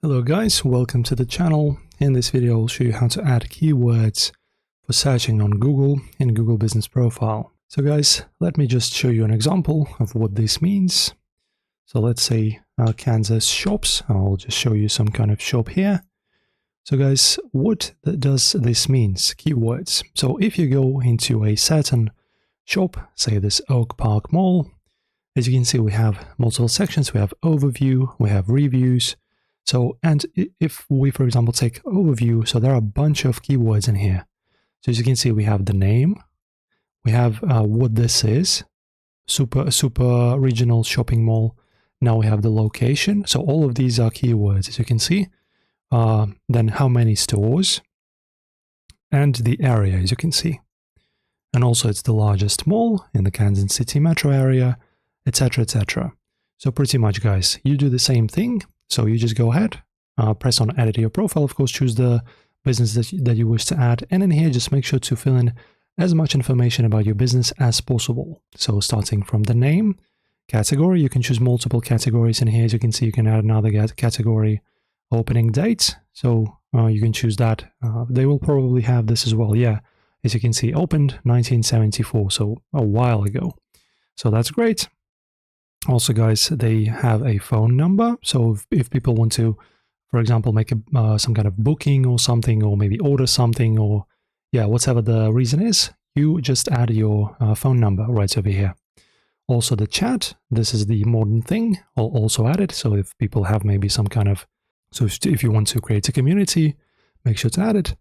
Hello guys, welcome to the channel. In this video I'll show you how to add keywords for searching on Google in Google Business Profile. So guys, let me just show you an example of what this means. So let's say Kansas shops. I'll just show you some kind of shop here. So guys, what does this mean? Keywords. So if you go into a certain shop, say this Oak Park Mall, as you can see we have multiple sections. We have overview, we have reviews. So, and if we, for example, take overview, so there are a bunch of keywords in here. So as you can see, we have the name, we have what this is, super regional shopping mall. Now we have the location. So all of these are keywords, as you can see. Then how many stores and the area, as you can see. And also it's the largest mall in the Kansas City metro area, etc., etc. So pretty much, guys, you do the same thing. So you just go ahead, press on edit your profile, of course, choose the business that you wish to add. And in here, just make sure to fill in as much information about your business as possible. So starting from the name, category, you can choose multiple categories in here. As you can see, you can add another category, opening date. So you can choose that. They will probably have this as well. Yeah, as you can see, opened 1974, so a while ago. So that's great. Also, guys, they have a phone number. So if people want to, for example, make some kind of booking or something, or maybe order something, or yeah, whatever the reason is, you just add your phone number right over here. Also the chat, this is the modern thing, I'll also add it. So if people have maybe some kind of, so if you want to create a community, make sure to add it.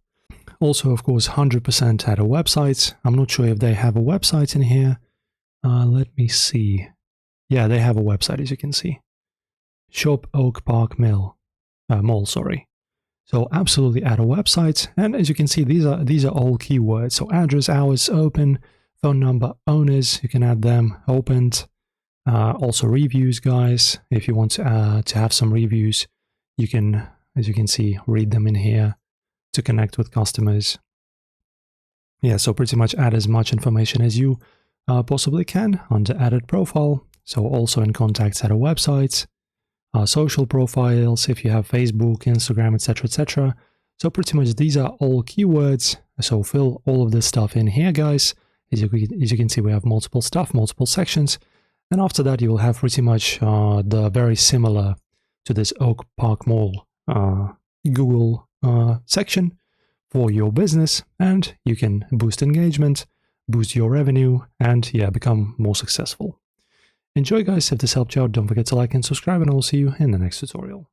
Also, of course, 100% add a website. I'm not sure if they have a website in here. Let me see. Yeah, they have a website, as you can see. Shop Oak Park Mall, sorry. So absolutely add a website. And as you can see, these are all keywords. So address, hours, open, phone number, owners, you can add them, opened. Also reviews, guys. If you want to have some reviews, you can, as you can see, read them in here to connect with customers. Yeah, so pretty much add as much information as you possibly can under added profile. So also in contacts, add a website, social profiles, if you have Facebook, Instagram, etc., etc. So pretty much these are all keywords. So fill all of this stuff in here, guys. As you can see, we have multiple stuff, multiple sections. And after that, you will have pretty much the very similar to this Oak Park Mall Google section for your business. And you can boost engagement, boost your revenue, and yeah, become more successful. Enjoy, guys. If this helped you out, don't forget to like and subscribe, and I'll see you in the next tutorial.